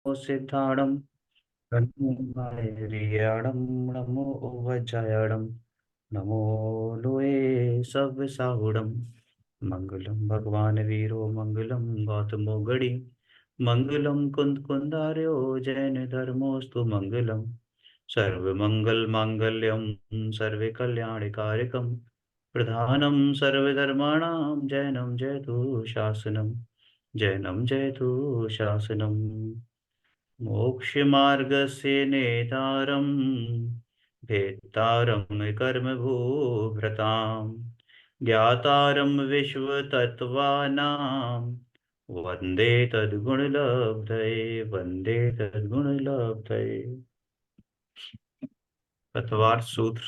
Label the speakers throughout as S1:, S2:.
S1: सिद्धाणं तन्मयरियाणं नमो वज्रायणं नमो लोए सब साहुडं मंगलम भगवान वीरो मंगलम गौतमो गणि मंगलम कुंद कुंदार्यो जैन धर्मोस्तु मंगलम सर्वमंगल मांगल्यम सर्वे कल्याणकारिकम प्रधानम सर्वधर्माणां जैनम जयतु शासनम मोक्षमार्गस्य नेतारं भेत्तारं कर्मभूभृतां ज्ञातारं विश्वतत्त्वानां वन्दे तद्गुणलब्धये। तत्वार सूत्र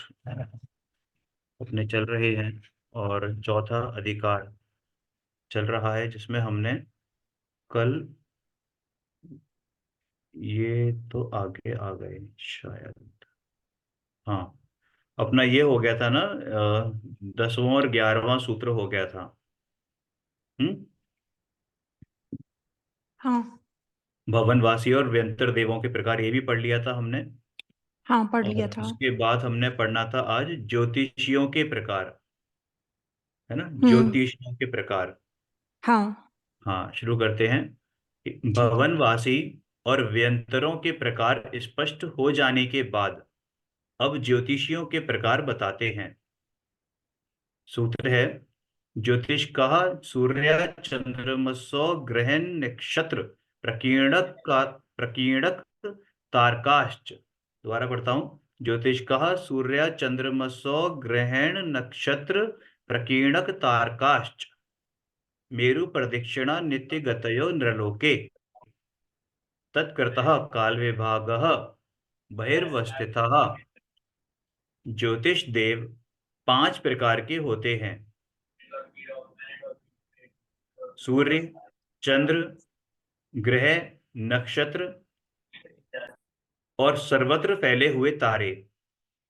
S1: अपने चल रहे हैं और चौथा अधिकार चल रहा है, जिसमें हमने कल ये तो आगे आ गए शायद। हाँ, अपना ये हो गया था ना, 10वां और 11वां सूत्र हो गया था। हम्म।
S2: हाँ
S1: भवनवासी और व्यंतर देवों के प्रकार ये भी पढ़ लिया था हमने।
S2: हाँ, पढ़ लिया
S1: और
S2: था।
S1: उसके बाद हमने पढ़ना था आज ज्योतिषियों के प्रकार, है ना,
S2: हम्म।
S1: ज्योतिषियों के प्रकार।
S2: हाँ।
S1: हाँ, शुरू करते हैं।
S2: ठीक है।
S1: भवनवासी और व्यंतरों के प्रकार स्पष्ट हो जाने के बाद अब ज्योतिषियों के प्रकार बताते हैं। सूत्र है, ज्योतिष कहा सूर्य चंद्रमसो ग्रहण नक्षत्र प्रकीर्णक का प्रकीर्णक तारकाश्च। दोबारा पढ़ता हूं। ज्योतिष कहा सूर्य चंद्रमसो ग्रहण नक्षत्र प्रकीर्णक तारकाश्च मेरु प्रदक्षिणा नित्य गतयो नृलोके तत्कृतः काल विभागः बहिर्वस्थितः। ज्योतिष देव 5 प्रकार के होते हैं: सूर्य, चंद्र, ग्रह, नक्षत्र और सर्वत्र फैले हुए तारे।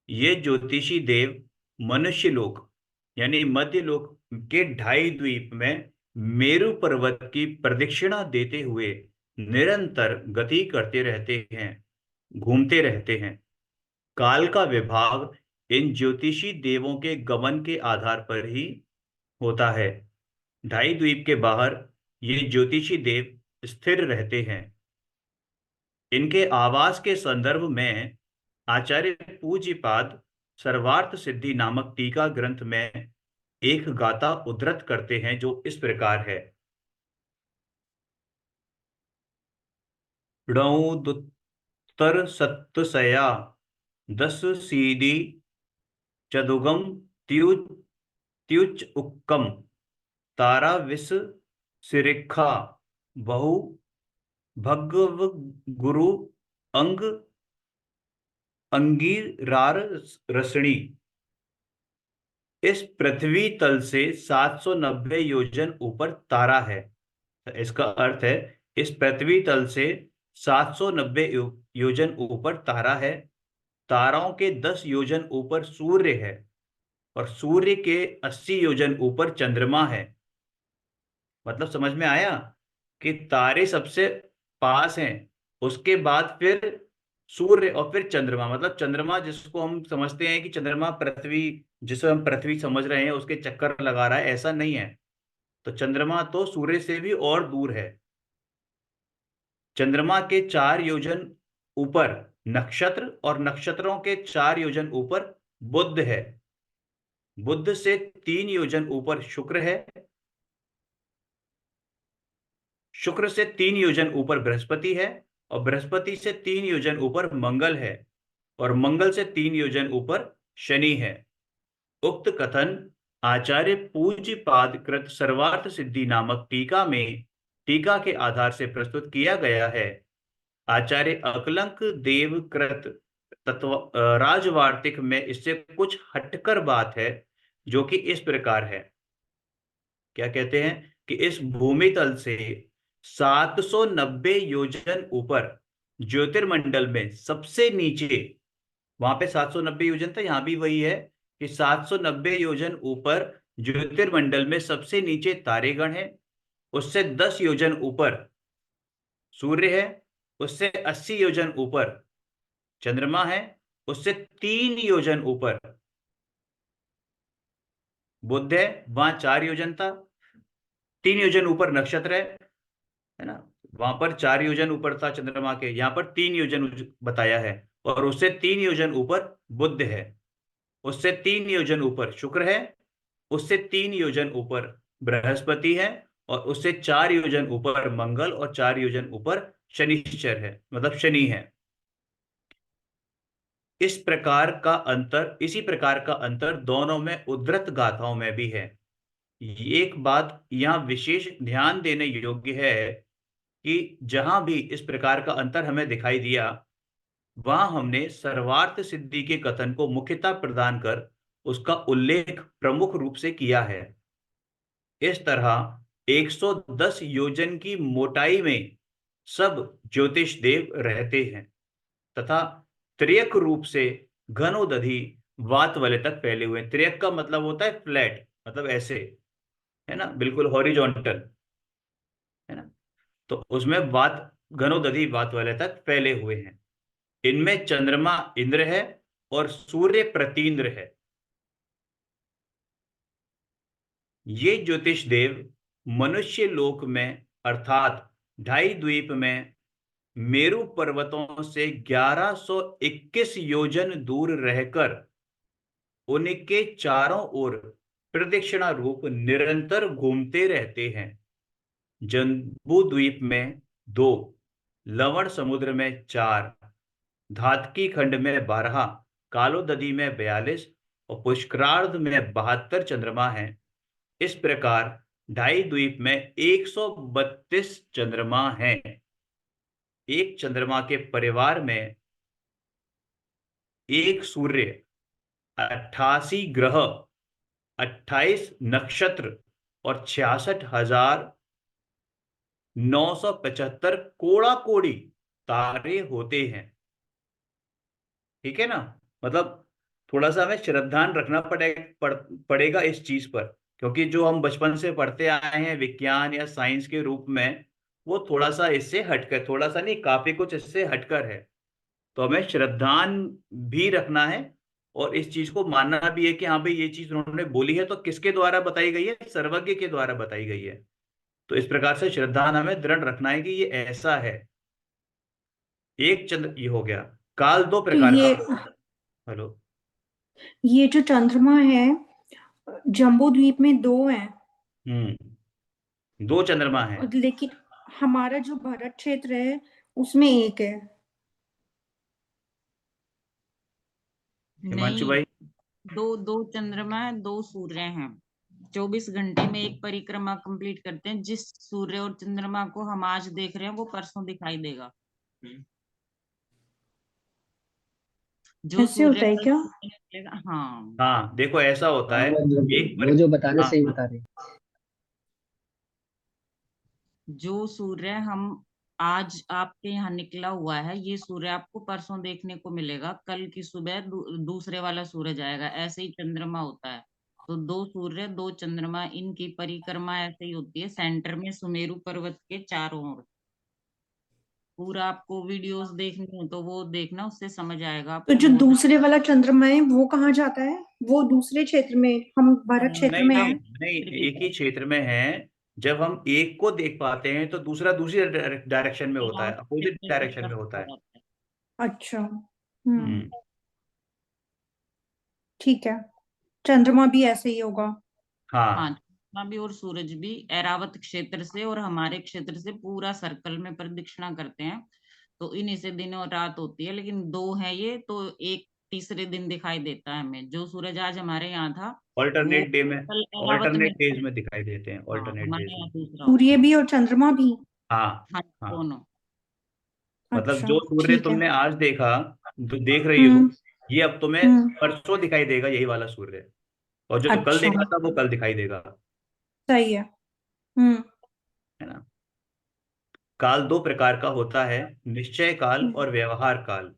S1: ये ज्योतिषी देव मनुष्य लोक यानी मध्य लोक के 2.5 द्वीप में मेरु पर्वत की प्रदक्षिणा देते हुए निरंतर गति करते रहते हैं, घूमते रहते हैं। काल का विभाग इन ज्योतिषी देवों के गमन के आधार पर ही होता है। 2.5 द्वीप के बाहर ये ज्योतिषी देव स्थिर रहते हैं। इनके आवास के संदर्भ में आचार्य पूज्यपाद सर्वार्थ सिद्धि नामक टीका ग्रंथ में एक गाथा उद्धृत करते हैं, जो इस प्रकार है। णौदुत्तर सत्तसया दस सीधी चदुगम त्युज त्युच उक्कम तारा विस सिरिखा बहु भगव गुरु अंग अंगीरार रसणी। इस पृथ्वी तल से 790 योजन ऊपर तारा है। इसका अर्थ है, इस पृथ्वी तल से 790 योजन ऊपर तारा है। ताराओं के 10 योजन ऊपर सूर्य है और सूर्य के 80 योजन ऊपर चंद्रमा है। मतलब समझ में आया कि तारे सबसे पास हैं, उसके बाद फिर सूर्य और फिर चंद्रमा। मतलब चंद्रमा जिसको हम समझते हैं कि चंद्रमा पृथ्वी, जिसे हम पृथ्वी समझ रहे हैं, उसके चक्कर लगा रहा है, ऐसा नहीं है। तो चंद्रमा तो सूर्य से भी और दूर है। चंद्रमा के 4 योजन ऊपर नक्षत्र और नक्षत्रों के 4 योजन ऊपर बुध है। बुध से 3 योजन ऊपर शुक्र है। शुक्र से 3 योजन ऊपर बृहस्पति है और बृहस्पति से 3 योजन ऊपर मंगल है और मंगल से 3 योजन ऊपर शनि है। उक्त कथन आचार्य पूज्य पाद कृत सर्वार्थ सिद्धि नामक टीका में टीका के आधार से प्रस्तुत किया गया है। आचार्य अकलंक देव कृत तत्व राजवार्तिक में इससे कुछ हटकर बात है, जो कि इस प्रकार है। क्या कहते हैं कि इस भूमि तल से 790 योजन ऊपर ज्योतिर्मंडल में सबसे नीचे, वहां पे 790 योजन था, यहां भी वही है कि 790 योजन ऊपर ज्योतिर्मंडल में सबसे नीचे तारेगण है। उससे 10 योजन ऊपर सूर्य है उससे 80 योजन ऊपर चंद्रमा है, उससे 3 योजन ऊपर बुध है, वहां 4 योजन था। 3 योजन ऊपर नक्षत्र है ना, वहां पर 4 योजन ऊपर था चंद्रमा के, यहाँ पर 3 योजन बताया है। और उससे 3 योजन ऊपर बुध है, उससे 3 योजन ऊपर शुक्र है, उससे 3 योजन ऊपर बृहस्पति है, और उससे 4 योजन ऊपर मंगल, और 4 योजन ऊपर शनिश्चर है, मतलब शनि है। इसी प्रकार का अंतर दोनों में उद्धृत गाथाओं में भी है। एक बात यहाँ विशेष ध्यान देने योग्य है कि जहां भी इस प्रकार का अंतर हमें दिखाई दिया, वहां हमने सर्वार्थ सिद्धि के कथन को मुख्यता प्रदान कर उसका उल्लेख प्रमुख रूप से किया है। इस तरह 110 योजन की मोटाई में सब ज्योतिष देव रहते हैं, तथा त्रियक रूप से घनोदधि वात वाले तक फैले हुए हैं। त्रियक का मतलब होता है फ्लैट, मतलब ऐसे, है ना, बिल्कुल हॉरिजॉन्टल, है ना। तो उसमें वात, घनोदधि वात वाले तक फैले हुए हैं। इनमें चंद्रमा इंद्र है और सूर्य प्रतींद्र है। ये ज्योतिष देव मनुष्य लोक में अर्थात ढाई द्वीप में मेरु पर्वतों से 1121 योजन दूर रहकर उनके चारों ओर प्रदक्षिणा रूप निरंतर घूमते रहते हैं। जम्बू द्वीप में 2, लवण समुद्र में 4, धातकी खंड में 12, कालोदधी में 42 और पुष्करार्ध में 72 चंद्रमा हैं। इस प्रकार ढाई द्वीप में 132 चंद्रमा हैं। एक चंद्रमा के परिवार में एक सूर्य, 88 ग्रह, 28 नक्षत्र और 66,975 कोड़ा कोड़ी तारे होते हैं। ठीक है ना, मतलब थोड़ा सा हमें श्रद्धान रखना पड़ेगा इस चीज पर, क्योंकि जो हम बचपन से पढ़ते आए हैं विज्ञान या साइंस के रूप में, वो थोड़ा सा इससे हटकर, थोड़ा सा नहीं, काफी कुछ इससे हटकर है। तो हमें श्रद्धान भी रखना है, और इस चीज को मानना भी है कि हाँ भाई ये चीज उन्होंने बोली है तो किसके द्वारा बताई गई है, सर्वज्ञ के द्वारा बताई गई है। तो इस प्रकार से श्रद्धान हमें दृढ़ रखना है कि ये ऐसा है। एक चंद्र ये हो गया। काल दो
S2: तो
S1: प्रकार का। हेलो।
S2: ये जो चंद्रमा है, जम्बू द्वीप में दो हैं,
S1: दो चंद्रमा है।
S2: और लेकिन हमारा जो भारत क्षेत्र है उसमें एक है।
S1: हिमांशु
S3: नहीं,
S1: भाई।
S3: दो दो चंद्रमा है, दो सूर्य हैं। 24 घंटे में एक परिक्रमा कंप्लीट करते हैं। जिस सूर्य और चंद्रमा को हम आज देख रहे हैं वो परसों दिखाई देगा। जो
S2: ऐसे
S3: सूर्य
S2: होता है
S3: कल
S2: क्या?
S3: निकलेगा, हाँ।
S1: हाँ देखो ऐसा होता
S4: हाँ,
S1: है। एक
S4: वो जो बता रहे
S1: हाँ,
S4: सही बता रहे।
S3: जो सूर्य हम आज आपके यहाँ निकला हुआ है, ये सूर्य आपको परसों देखने को मिलेगा। कल की सुबह दूसरे वाला सूरज आएगा। ऐसे ही चंद्रमा होता है। तो दो सूर्य दो चंद्रमा, इनकी परिक्रमा ऐसे ही होती है। सेंटर में सुमेरु पर्वत के चारों ओर। पूरा आपको वीडियोस देखनी हो तो वो देखना, उससे समझ आएगा
S2: तो
S3: आपको
S2: जो
S3: बहुत।
S2: दूसरे वाला चंद्रमा है वो कहाँ जाता है? वो दूसरे क्षेत्र में, हम भारत क्षेत्र
S1: नहीं
S2: में
S1: नहीं
S2: हैं।
S1: नहीं, एक ही क्षेत्र में है। जब हम एक को देख पाते हैं तो दूसरा दूसरी डायरेक्शन में होता है, अपोजिट डायरेक्शन में होता है।
S2: अच्छा।
S1: हम्म।
S2: ठीक है। चंद्रमा भी ऐसे ही होगा।
S3: हाँ,
S1: हाँ।
S3: चंद्रमा भी और सूरज भी ऐरावत क्षेत्र से और हमारे क्षेत्र से पूरा सर्कल में प्रदक्षिणा करते हैं। तो इन्हीं से दिन और रात होती है, लेकिन दो है ये, तो एक तीसरे दिन दिखाई देता है हमें। जो सूरज आज हमारे यहाँ था वो
S1: ऑल्टरनेट डे में,
S3: कल ऐरावत में
S1: ऑल्टरनेट
S3: था।
S1: डेज में दिखाई देते हैं,
S3: हाँ,
S1: ऑल्टरनेट
S3: हमारे
S1: डेज
S3: यहाँ
S1: में।
S3: दूसरा होता
S2: सूर्य
S3: है।
S2: भी और चंद्रमा भी?
S1: हाँ।
S3: हाँ,
S1: हाँ,
S3: दोनों।
S1: मतलब
S2: अच्छा,
S1: जो सूर्य
S2: ठीक है।
S1: तुमने आज देखा, जो देख रही हो,
S2: हम्म।
S1: ये अब तुम्हें
S2: हम्म।
S1: परसों दिखाई देगा, यही वाला सूर्य। और जो कल
S2: अच्छा,
S1: देखा था वो कल दिखाई देगा।
S2: सही है। हम्म।
S1: है ना। काल दो प्रकार का होता है, निश्चय काल
S2: हम्म।
S1: और व्यवहार काल।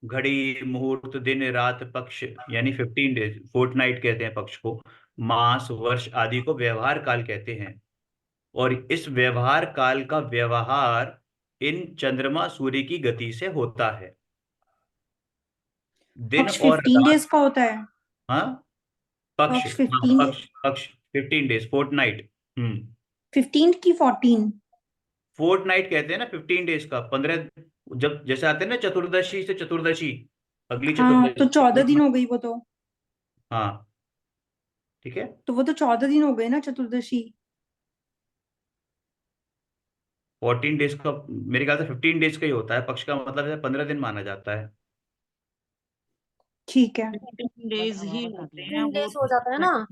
S1: घड़ी, मुहूर्त, दिन, रात, पक्ष, यानी 15 डेज, फोर्टनाइट कहते हैं पक्ष को। मास, वर्ष आदि को व्यवहार काल कहते हैं। और इस व्यवहार काल का व्यवहार इन चंद्रमा सूर्य की गति से होता है। दिन
S2: पक्ष
S1: और
S2: 15
S1: रात।
S2: डेज का होता है।
S1: हाँ, पक्ष,
S2: पक्ष
S1: हाँ
S2: 15
S1: पक्ष पक्ष 15 डेज, फोर्टनाइट।
S2: 15 की 14?
S1: फोर्टनाइट कहते हैं ना 15 डेज का, 15। जब जैसे आते हैं ना चतुर्दशी से चतुर्दशी, अगली
S2: हाँ, तो
S1: चतुर्दशी
S2: 14 दिन हो गई वो तो।
S1: हाँ, ठीक है।
S2: तो वो तो 14 दिन हो गए ना चतुर्दशी।
S1: 14 डेज का मेरे ख्याल से 15 डेज का ही होता है, पक्ष का मतलब है 15 दिन माना जाता है।
S2: ठीक है।
S3: 15 डेज ही होते हैं
S4: 15
S3: वो,
S4: डेज हो जाता है ना।
S3: हो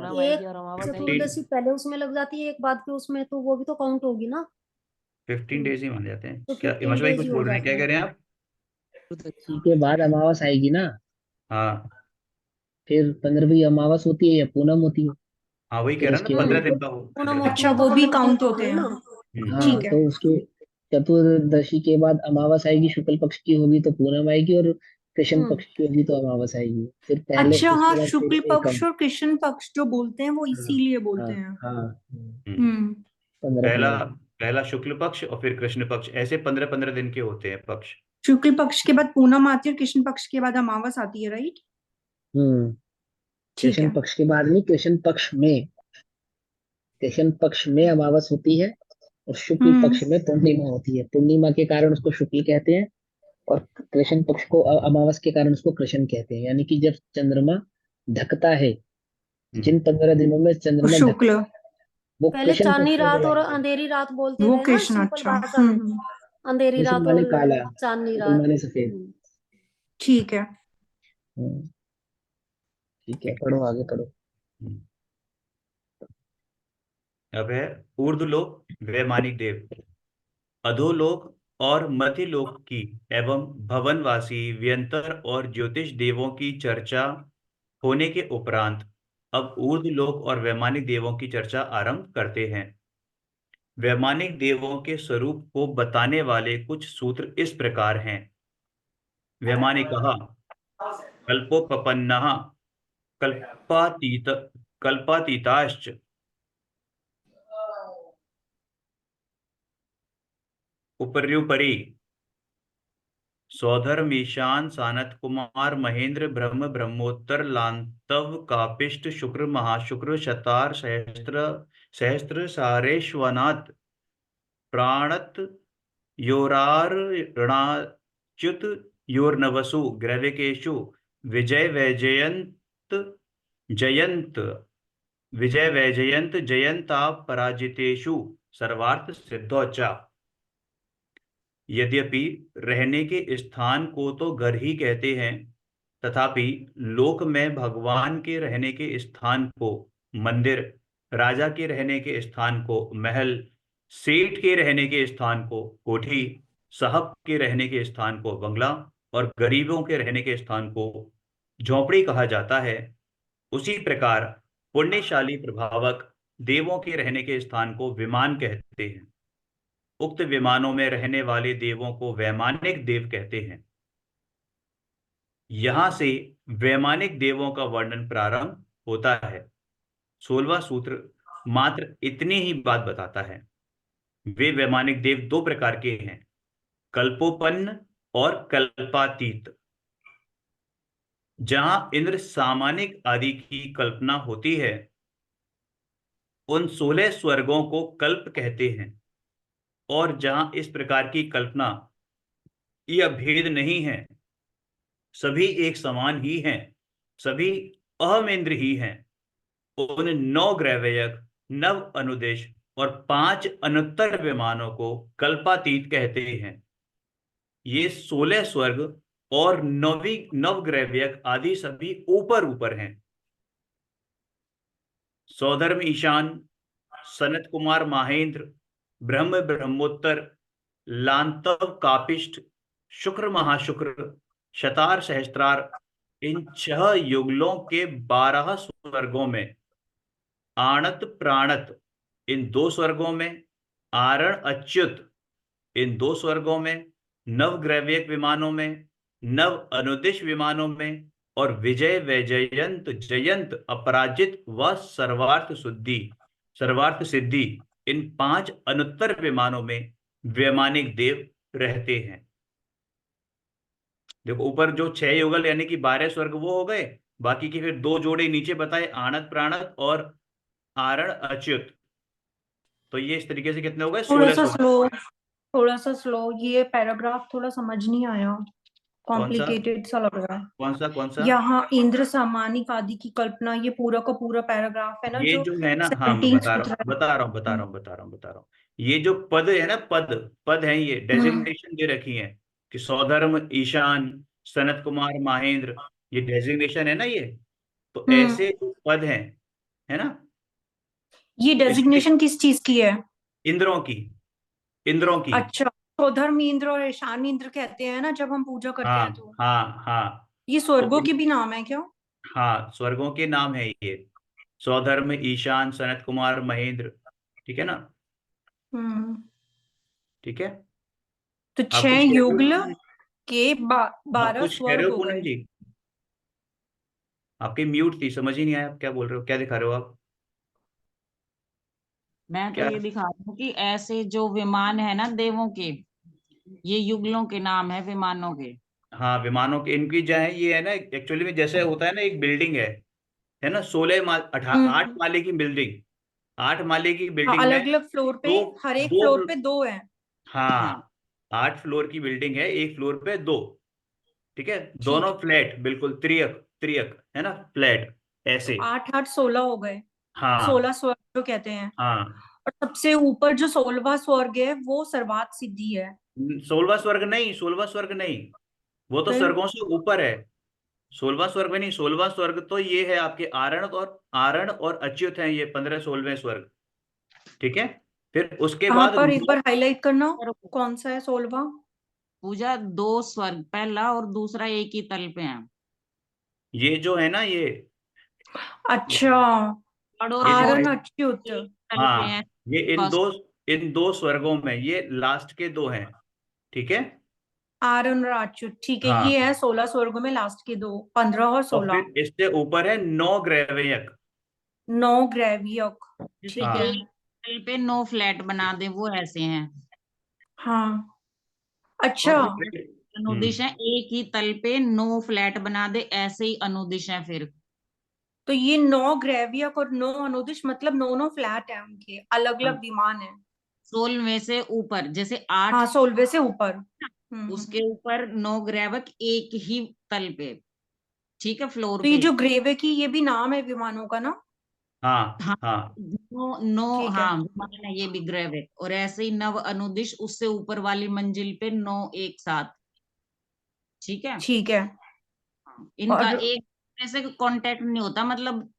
S3: जाता है।
S4: एक
S1: फिफ्टीन
S4: चतुर्दशी पहले उसमें लग जाती है, एक बाद के उसमें, तो वो भी तो काउंट होगी ना।
S1: 15 डेज ही माने जाते हैं।
S4: तो
S1: क्या
S4: 15
S1: हिमांशु भाई
S4: डेज
S1: कुछ
S4: ही हो
S1: बोल रहे हैं, क्या
S4: जाते
S1: कह
S4: हैं।
S1: रहे हैं आप?
S5: चतुर्दशी के बाद अमावस आएगी ना,
S1: हाँ
S5: फिर 15वीं अमावस होती है या पूनम होती है,
S1: हाँ, वही कह
S5: फिर
S1: रहा हूँ
S5: उसके
S1: ना,
S5: बाद
S1: 15 दिन का हो,
S4: पूनम
S1: 15 दिन।
S4: होती
S2: अच्छा,
S4: है तो
S2: वो भी
S4: 15 दिन
S2: काउंट
S4: की
S2: होते
S4: होती है
S2: हैं।
S4: ना।
S5: हाँ,
S2: ठीक है।
S5: तो उसके चतुर्दशी के बाद अमावस आएगी, शुक्ल पक्ष की होगी तो पूनम आएगी, और कृष्ण
S4: हम्म
S5: पक्ष की होगी तो अमावस आएगी, फिर पहले
S2: अच्छा, हाँ,
S5: उसके बाद फिर
S2: शुक्ल पक्ष
S5: एकम।
S2: और कृष्ण पक्ष जो बोलते हैं वो
S5: हाँ
S2: इसीलिए
S5: हाँ
S2: बोलते हैं।
S5: हाँ।
S1: हम्म।
S2: हम्म।
S5: 15
S1: पहला
S5: 15 दिन।
S1: पहला शुक्ल पक्ष और फिर कृष्ण पक्ष, ऐसे 15-15 दिन के होते हैं पक्ष।
S2: शुक्ल पक्ष के बाद पूनम आती है और कृष्ण पक्ष के बाद अमावस आती है, राइट?
S5: हम्म।
S2: ठीक
S5: कृष्ण
S2: है।
S5: पक्ष के बाद नहीं, कृष्ण पक्ष में अमावस होती है, और शुक्ल
S2: हम्म।
S5: पक्ष में पूर्णिमा होती है। पूर्णिमा के कारण उसको शुक्ल कहते हैं, और कृष्ण पक्ष को अमावस के कारण उसको कृष्ण कहते हैं। यानी कि जब चंद्रमा ढकता है,
S1: हम्म।
S5: जिन 15 दिनों में
S2: वो
S5: चंद्रमा ढक,
S2: शुक्ल,
S5: वो
S4: पहले
S5: कृष्ण
S4: चांदनी
S5: पक्ष में
S4: रात और
S5: बुलाते हैं।
S4: अंधेरी रात बोलते
S2: वो
S4: थे ना,
S2: कृष्ण,
S4: सिंपल
S2: अच्छा।
S4: भाषा में। अंधेरी
S5: कृष्ण
S4: रात
S5: माने
S4: और
S5: काला,
S4: चांदनी
S5: शुक्ल
S4: रात।
S5: माने सफेद।
S2: ठीक है।
S5: हम्म, ठीक है, पढ़ो आगे पढ़ो।
S1: हम्म। अब है ऊर्ध्वलोक, वैमानिक देव, अधोलोक और मध्यलोक की एवं भवनवासी व्यंतर और ज्योतिष देवों की चर्चा होने के उपरांत अब ऊर्ध्वलोक और वैमानिक देवों की चर्चा आरंभ करते हैं। वैमानिक देवों के स्वरूप को बताने वाले कुछ सूत्र इस प्रकार हैं। वैमानिकः कल्पोपपन्नः कल्पातीत कल्पातीताश्च उपर्युपरि सौधर्मीशान सानत कुमार महेंद्र ब्रह्म ब्रह्मोत्तर लांतव कापिष्ट शुक्र महाशुक्र शतार सहस्त्र सहस्त्र सारेश्वनाथ प्राणत योरारणाच्युत योर्नवसु ग्रैविकेशु विजय वैजयंत जयंत विजय वैजयंत जयंता पराजितेषु सर्वार्थ सिद्धौचा। यद्यपि रहने के स्थान को तो घर ही कहते हैं, तथापि लोक में भगवान के रहने के स्थान को मंदिर, राजा के रहने के स्थान को महल, सेठ के रहने के स्थान को कोठी, साहब के रहने के स्थान को बंगला और गरीबों के रहने के स्थान को झोपड़ी कहा जाता है। उसी प्रकार पुण्यशाली प्रभावक देवों के रहने के स्थान को विमान कहते हैं। उक्त विमानों में रहने वाले देवों को वैमानिक देव कहते हैं। यहां से वैमानिक देवों का वर्णन प्रारंभ होता है। 16वां सूत्र मात्र इतनी ही बात बताता है। वे वैमानिक देव दो प्रकार के हैं, कल्पोपन्न और कल्पातीत। जहां इंद्र सामानिक आदि की कल्पना होती है, उन 16 स्वर्गों को कल्प कहते हैं। और जहां इस प्रकार की कल्पना या भेद नहीं है, सभी एक समान ही हैं, सभी अहमेंद्र ही हैं, उन 9 ग्रैवयक, नव अनुदेश और 5 अनुत्तर विमानों को कल्पातीत कहते हैं। ये 16 स्वर्ग और नवी नवग्रैवयक आदि सभी ऊपर ऊपर हैं। सौधर्म ईशान, सनत कुमार माहेंद्र, ब्रह्म ब्रह्मोत्तर, लांतव कापिष्ट, शुक्र महाशुक्र, शतार सहस्त्रार, इन 6 युगलों के 12 स्वर्गों में, आणत प्राणत इन 2 स्वर्गों में, आरण अच्युत इन 2 स्वर्गों में, नवग्रैवयक विमानों में, नव अनुदिश विमानों में, और विजय वैजयंत जयंत अपराजित व सर्वार्थ सिद्धि इन 5 अनुत्तर विमानों में वैमानिक देव रहते हैं। देखो ऊपर जो 6 युगल यानी कि 12 स्वर्ग वो हो गए, बाकी के फिर 2 जोड़े नीचे बताए, आणत प्राणत और आरण अच्युत। तो ये इस तरीके से कितने हो गए?
S2: थोड़ा
S1: 16
S2: सा
S1: स्वर्ग।
S2: स्लो, थोड़ा सा स्लो, ये पैराग्राफ थोड़ा समझ नहीं आया,
S1: कौन सा?
S2: कॉम्प्लिकेटेड सा लग रहा है।
S1: कौन सा?
S2: यहाँ इंद्र सामानिक आदि की कल्पना, ये पूरा का पूरा पैराग्राफ है ना
S1: ये
S2: जो
S1: जो है ना, हाँ मैं
S2: 17
S1: बता रहा
S2: सूत्र
S1: हूँ
S2: है।
S1: बता रहा हूँ बता रहा हूँ बता रहा हूँ बता रहा हूँ। ये जो पद है ना, पद पद है, ये
S2: हम्म
S1: डेजिग्नेशन दे रखी है कि सौधर्म ईशान सनत कुमार माहेंद्र, ये डेजिग्नेशन है ना ये। तो
S2: हम्म
S1: ऐसे जो पद हैं, है ना,
S2: ये
S1: इसमें
S2: डेजिग्नेशन किस चीज की है?
S1: इंद्रों की, इंद्रों की।
S2: अच्छा, तो धर्म इंद्र और ईशान इंद्र कहते हैं ना जब हम पूजा करते
S1: हाँ
S2: हैं तो।
S1: हाँ हाँ।
S2: ये
S1: तो
S2: स्वर्गों के भी नाम है क्या?
S1: हाँ, स्वर्गों के नाम है ये, सौधर्म ईशान सनत कुमार महेंद्र। ठीक है ना?
S2: हम्म
S1: ठीक है।
S2: तो
S1: आप
S2: 6
S1: कुछ कह रहे
S2: युगल
S1: हो?
S2: के
S1: आप
S2: 12
S1: कुछ कह रहे
S2: स्वर्ग
S1: हो
S2: हो
S1: पूनम
S2: गए।
S1: जी? आपकी म्यूट थी, समझ ही नहीं आया आप क्या बोल रहे हो, क्या दिखा रहे हो आप?
S3: मैं तो
S1: क्या?
S3: ये दिखा रही हूँ कि ऐसे जो विमान है ना देवों के, ये युगलों के नाम है विमानों के।
S1: हाँ, विमानों के इनकी जो है ये है ना, एक्चुअली में जैसे होता है ना, एक बिल्डिंग है ना, 8
S2: हम्म
S1: माले की बिल्डिंग, 8 माले की
S2: हाँ,
S1: बिल्डिंग में
S2: अलग अलग फ्लोर पे,
S1: दो
S2: हर एक
S1: दो
S2: फ्लोर पे 2 है।
S3: हाँ
S1: हाँ, 8 फ्लोर की बिल्डिंग है, एक फ्लोर पे 2। ठीक है,
S2: ठीक
S1: दोनों
S2: है,
S1: फ्लैट, बिल्कुल त्रियक त्रियक है ना, फ्लैट
S2: तो
S1: ऐसे।
S2: 8 8 16 हो गए,
S1: हाँ
S2: 16 स्वर्ग जो कहते हैं।
S1: हाँ।
S2: और सबसे ऊपर जो 16वां स्वर्ग है वो सर्वात सिद्धि है।
S1: 16वां स्वर्ग नहीं, 16वां स्वर्ग नहीं, वो तो
S2: फिर
S1: स्वर्गों से ऊपर है। 16वां स्वर्ग में नहीं, 16वां स्वर्ग तो ये है आपके आरण और अच्युत हैं, ये 15 16वें स्वर्ग। ठीक है। फिर उसके
S2: कहाँ
S1: बाद
S2: पर, एक
S1: नौ,
S2: बार हाईलाइट करना,
S3: पर
S2: कौन सा है 16वां?
S3: पूजा 2 स्वर्ग, पहला और दूसरा एक ही तल पे है।
S1: ये जो है ना
S2: अच्छा,
S3: थर्ड और
S1: ये जो है,
S2: आरण
S3: फोर्थ
S2: अच्युत।
S3: एक तल पे है।
S1: हाँ, ये
S3: फर्स्ट
S1: इन दो स्वर्गों में ये लास्ट के 2 हैं। ठीक है।
S2: आरण और अच्युत, ठीक है,
S1: हाँ,
S2: ये है 16 स्वर्गों में लास्ट के 2, 15 और
S1: और
S2: 16।
S1: फिर इससे ऊपर है 9 ग्रैवयक।
S2: 9 ग्रैवियक,
S3: जैसे
S2: ठीक है।
S3: एक तल पे 9 फ्लैट बना दे, वो ऐसे हैं।
S2: हाँ,
S1: और
S2: अच्छा,
S1: फिर
S3: अनुदिश है, एक ही तल पे 9 फ्लैट बना दे, ऐसे ही अनुदिश है फिर।
S2: तो ये 9 ग्रैवियक और 9 अनुदिश, मतलब 9 फ्लैट है, उनके अलग अलग विमान है।
S3: 16 में से ऊपर जैसे 8,
S2: हाँ, 16वें से ऊपर।
S3: उसके ऊपर 9 ग्रैवक एक ही तल पे, ठीक है, फ्लोर
S2: तो ये
S3: पे।
S2: जो ग्रेवे की, ये भी नाम है विमानों का ना?
S1: हाँ
S3: हाँ,
S1: हाँ।
S3: नो नो,
S2: ठीक है,
S3: हाँ विमान है ये भी ग्रैविक। और ऐसे ही नव अनुदिश, उससे ऊपर वाली मंजिल पे 9 एक साथ, ठीक है।
S2: ठीक है।
S3: हाँ, इनका
S2: और
S3: एक ऐसे कांटेक्ट नहीं होता, मतलब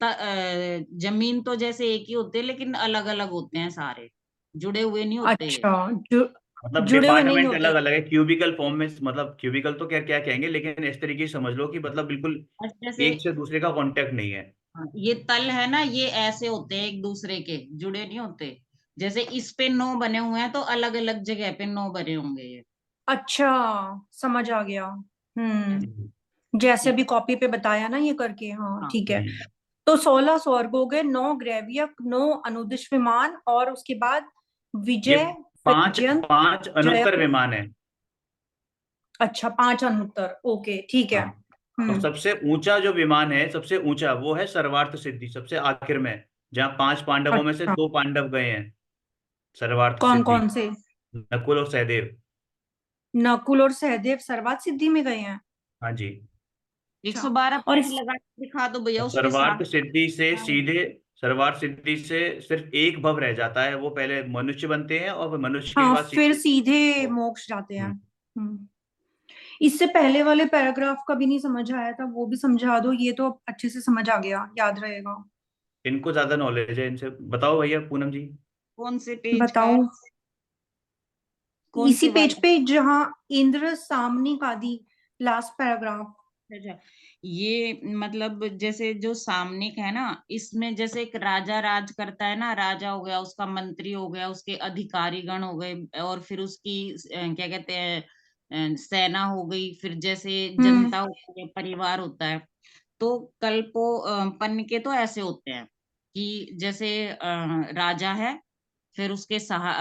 S3: जमीन तो जैसे एक ही होते हैं, लेकिन अलग अलग होते हैं सारे, जुड़े हुए नहीं होते ये।
S2: अच्छा, जु,
S1: मतलब
S2: जुड़े हुए नहीं
S1: डिपार्टमेंट
S2: होते।
S1: अलग अलग है, क्यूबिकल फॉर्म में, मतलब क्यूबिकल तो क्या क्या कहेंगे, लेकिन इस तरीके से समझ लो कि मतलब बिल्कुल
S3: बस जैसे
S1: एक से दूसरे का कांटेक्ट नहीं है।
S3: हाँ, ये तल है ना, ये ऐसे होते हैं एक दूसरे के, जुड़े नहीं होते। जैसे इस पे 9 बने हुए हैं, तो अलग अलग जगह पे 9 बने होंगे ये।
S2: अच्छा, समझ आ गया।
S1: हम्म,
S2: जैसे
S3: ठीक
S2: भी कॉपी पे बताया ना ये करके, हाँ
S3: हाँ।
S2: ठीक है।
S1: हम्म।
S2: तो 16 स्वर्ग हो गए, 9 ग्रैवियक, 9 अनुदिश विमान, और उसके बाद
S1: ये
S2: विजय,
S1: पांच
S2: वैजयंत,
S1: पांच अनुत्तर
S2: जयंत।
S1: विमान है।
S2: अच्छा, 5 अनुत्तर, ओके ठीक है।
S1: हाँ, और सबसे ऊंचा जो विमान है, सबसे ऊंचा वो है सर्वार्थ सिद्धि, सबसे आखिर में, जहाँ 5 पांडवों में से
S2: अच्छा,
S1: 2 पांडव गए हैं सर्वार्थ
S2: कौन
S1: सिद्धि,
S2: कौन से?
S1: नकुल और सहदेव।
S2: नकुल और सहदेव सर्वात सिद्धि में गए हैं?
S1: हाँ जी।
S2: अच्छा,
S3: 112
S2: और
S3: पॉइंट लगा के दिखा दो भैया,
S1: और
S3: उसके साथ।
S1: सर्वार्थ सिद्धि से सिर्फ एक भव रह जाता है, वो पहले मनुष्य बनते हैं और फिर मनुष्य के
S2: हाँ,
S1: बाद
S2: फिर
S1: सीधे।
S2: सीधे मोक्ष जाते हैं।
S1: हम्म,
S2: इससे पहले वाले पैराग्राफ का भी नहीं समझ आया था, वो भी समझा दो, ये तो अच्छे से समझ आ गया, याद रहेगा।
S1: इनको ज्यादा नॉलेज है, इनसे बताओ भैया पूनम जी।
S3: कौन से पेज का है?
S2: बताओ,
S3: कौन
S2: इसी
S3: से
S2: पेज
S3: वाले?
S2: पे जहाँ इंद्र सामनिक आदि, लास्ट पैराग्राफ।
S3: अच्छा, ये मतलब जैसे जो सामनिक है ना, इसमें जैसे एक राजा राज करता है ना, राजा हो गया, उसका मंत्री हो गया, उसके अधिकारी गण हो गए, और फिर उसकी क्या कहते हैं, सेना हो गई, फिर जैसे
S2: हम्म
S3: जनता होती है, परिवार होता है। तो कल्पो पन के तो ऐसे होते हैं कि जैसे राजा है, फिर उसके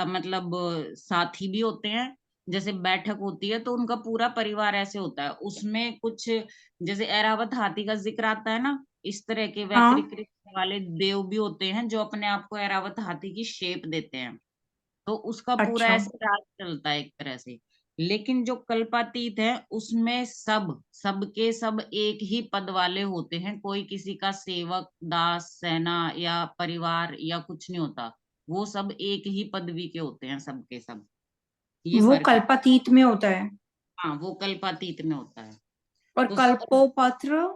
S3: मतलब साथी भी होते हैं। जैसे बैठक होती है तो उनका पूरा परिवार ऐसे होता है, उसमें कुछ जैसे ऐरावत हाथी का जिक्र आता है ना, इस तरह के
S2: हाँ।
S3: वैकृत वाले देव भी होते हैं जो अपने आप को ऐरावत हाथी की शेप देते हैं। तो उसका पूरा
S2: अच्छा।
S3: ऐसे राज चलता है एक तरह से। लेकिन जो कल्पातीत है उसमें सबके सब एक ही पद वाले होते हैं, कोई किसी का सेवक, दास, सेना या परिवार या कुछ नहीं होता। वो सब एक ही पदवी के होते हैं, सबके सब। ये
S2: वो
S3: फर्क है।
S2: कल्पातीत में होता है।
S3: हाँ, वो कल्पातीत में होता है।
S2: और
S3: तो
S2: कल्पोपत्र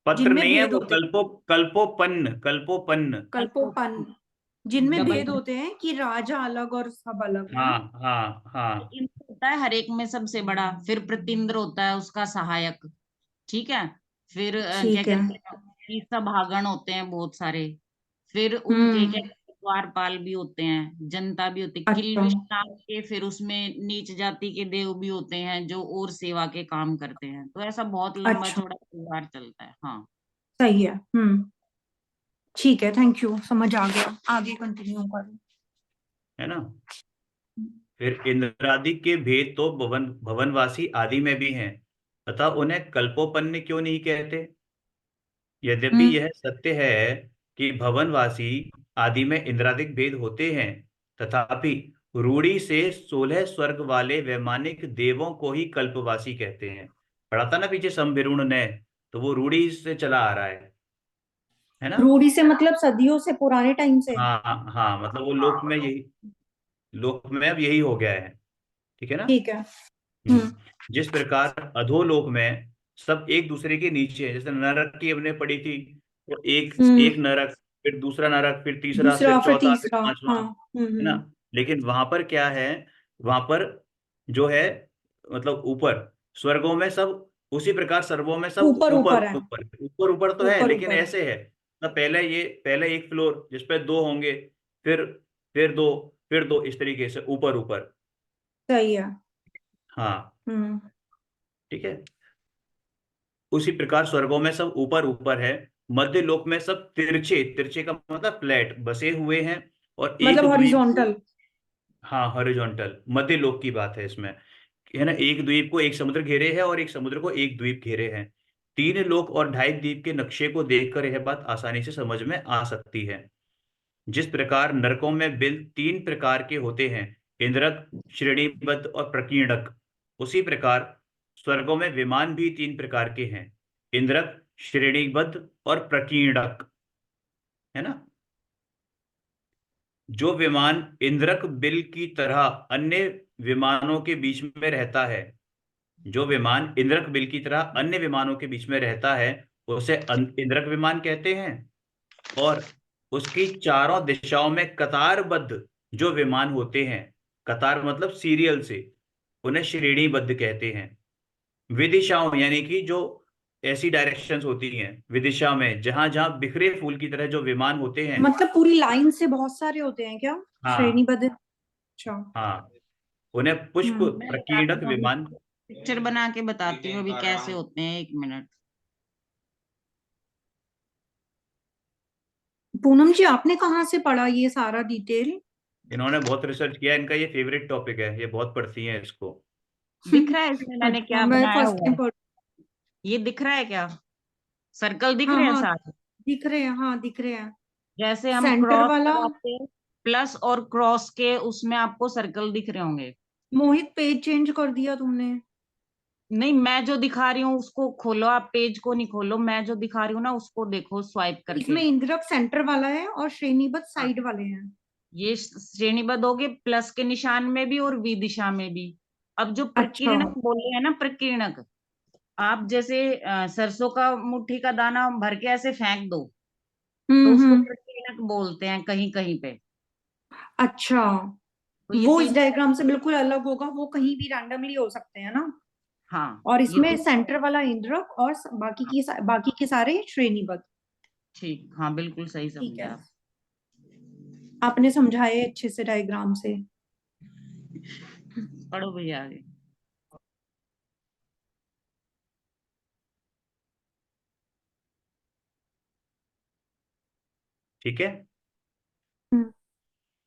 S1: पत्र
S2: जिनमें
S1: नहीं है
S2: भेद
S1: वो,
S2: होते हैं।
S1: कल्पोपन्न, कल्पोपन्न।
S2: कल्पोपन जिनमें
S3: डबल।
S2: भेद होते हैं कि राजा अलग और सब अलग है ना।
S1: हाँ हाँ हाँ।
S3: इंद्र होता है हर एक में सबसे बड़ा, फिर प्रतिंद्र होता है उसका सहायक। ठीक है। फिर क्या
S2: ठीक है।
S3: कहते हैं, सभागण होते हैं बहुत सारे। फिर उनके क्या
S2: हम्म।
S3: कहते हैं, द्वारपाल भी होते हैं, जनता भी होती है,
S2: अच्छा।
S3: किल्बिष नाम के। फिर उसमें नीच जाति के देव भी होते हैं जो और सेवा के काम करते हैं। तो ऐसा बहुत लंबा
S2: अच्छा।
S3: चौड़ा परिवार चलता है। हाँ।
S2: सही है। ठीक है, थैंक यू, समझ आ गया, आगे कंटिन्यू करो।
S1: है ना। फिर इंद्रादि के भेद तो भवनवासी आदि में भी हैं, तथा उन्हें कल्पोपन्न क्यों नहीं कहते। यद्यपि
S2: हम्म।
S1: यह सत्य है कि भवनवासी आदि में इंद्रादिक भेद होते हैं, तथापि रूढ़ी से 16 स्वर्ग वाले वैमानिक देवों को ही कल्पवासी कहते हैं। पढ़ा था ना पीछे समभिरुण ने, तो वो रूढ़ी से चला आ रहा है ना।
S2: रूढ़ी से मतलब सदियों से, पुराने टाइम से।
S1: हाँ हाँ, मतलब वो लोक में यही, लोक में अब यही हो गया है। ठीक है ना।
S2: ठीक है।
S1: हम्म। जिस प्रकार अधोलोक में सब एक दूसरे के नीचे है, जैसे नरक की हमने पढ़ी थी, तो एक
S2: हम्म।
S1: एक नरक, फिर दूसरा नरक, फिर तीसरा,
S2: दूसरा
S1: फिर
S2: फिर
S1: चौथा, फिर
S2: तीसरा।
S1: पांचवा,
S2: हाँ।
S1: है ना। लेकिन वहां पर क्या है, वहां पर जो है, मतलब ऊपर स्वर्गों में सब उसी प्रकार, सर्वों में सब
S2: ऊपर
S1: ऊपर
S2: ऊपर है।
S1: ऊपर ऊपर ऊपर तो है,
S2: ऊपर
S1: लेकिन
S2: ऊपर।
S1: ऐसे है ना, पहले एक फ्लोर जिसपे दो होंगे, फिर फिर दो, फिर दो, इस तरीके से ऊपर ऊपर।
S2: सही है।
S1: हाँ।
S2: हम्म।
S1: ठीक है। उसी प्रकार स्वर्गों में सब ऊपर ऊपर है, मध्य लोक में सब तिरछे, तिरछे का मतलब फ्लैट बसे हुए हैं, और एक
S2: मतलब
S1: द्वीप को,
S2: हॉरिजॉन्टल।
S1: हाँ हॉरिजॉन्टल, मध्य लोक की बात है इसमें, है ना। एक द्वीप को एक समुद्र घेरे है, और एक समुद्र को एक द्वीप घेरे हैं। तीन लोक और ढाई द्वीप के नक्शे को देखकर यह बात आसानी से समझ में आ सकती है। जिस प्रकार नरकों में बिल तीन प्रकार के होते हैं, इंद्रक, श्रेणीबद्ध और प्रकीर्णक, उसी प्रकार स्वर्गों में विमान भी तीन प्रकार के हैं, इंद्रक, श्रेणीबद्ध और प्रकीर्णक, है ना। जो विमान इंद्रक बिल की तरह अन्य विमानों के बीच में रहता है, जो विमान इंद्रक बिल की तरह अन्य विमानों के बीच में रहता है, उसे इंद्रक विमान कहते हैं। और उसकी चारों दिशाओं में कतारबद्ध जो विमान होते हैं, कतार मतलब सीरियल से, उन्हें श्रेणीबद्ध कहते हैं। विदिशाओं यानी कि जो ऐसी डायरेक्शंस होती हैं, विदिशा में जहां जहां बिखरे फूल की तरह जो विमान होते हैं।
S2: मतलब पूरी लाइन से बहुत सारे होते हैं क्या,
S1: हाँ
S2: श्रेणीबद्ध। अच्छा।
S1: हाँ, उन्हें पुष्प
S3: मैं बताती
S1: प्रकीर्णक
S3: हूँ,
S1: विमान।
S3: पिक्चर बना के बताती हूँ अभी कैसे होते हैं, 1 मिनट।
S2: पूनम जी, आपने कहाँ से पढ़ा ये सारा डिटेल?
S1: इन्होंने बहुत रिसर्च किया, इनका ये फेवरेट टॉपिक है, ये बहुत पढ़ती हैं इसको।
S3: दिख रहा है इसमें मैंने
S2: अच्छा,
S3: क्या
S2: मैं
S3: बनाया
S2: फर्स्ट
S3: हुआ
S2: टाइम
S3: है?
S2: पढ़।
S3: ये दिख रहा है क्या? सर्कल दिख
S2: हाँ
S3: रहे हैं
S2: हाँ,
S3: सारे।
S2: दिख रहे हैं, हाँ दिख रहे हैं।
S3: जैसे हम
S2: सेंटर
S3: क्रॉस
S2: वाला।
S3: लगाते हैं, प्लस और क्रॉस के उसमें आपको सर्कल दिख रहे होंगे।
S2: मोहित, पेज चेंज कर दिया तुमने?
S3: नहीं, मैं जो दिखा रही हूँ उसको खोलो, आप पेज को नहीं खोलो, मैं जो दिखा रही हूँ ना उसको देखो स्वाइप
S2: इसमें
S3: करके।
S2: इंद्रक सेंटर वाला है और श्रेणीबद्ध
S3: हाँ,
S2: साइड वाले हैं।
S3: ये श्रेणीबद्ध हो गए, प्लस के निशान में भी और वी दिशा में भी। अब जो
S2: अच्छा।
S3: प्रकीर्णक बोले हैं ना, प्रकीर्णक, आप जैसे सरसों का मुट्ठी का दाना भर के ऐसे फेंक दो, तो उसको
S2: हम्म।
S3: प्रकीर्णक बोलते हैं कहीं कहीं पे।
S2: अच्छा,
S3: तो ये
S2: वो इस
S3: तीन।
S2: डायग्राम से बिल्कुल अलग होगा, वो कहीं भी रैंडमली हो सकते हैं ना।
S3: हाँ,
S2: और
S3: ये
S2: इसमें
S3: तीन।
S2: सेंटर वाला इंद्रक और बाकी के सारे श्रेणीबद्ध।
S3: ठीक, हाँ बिल्कुल सही
S2: ठीक
S3: समझा
S2: है,
S3: आप।
S2: आपने समझाए अच्छे से डायग्राम से।
S3: पढ़ो भैया आगे।
S1: ठीक है।
S2: हम्म।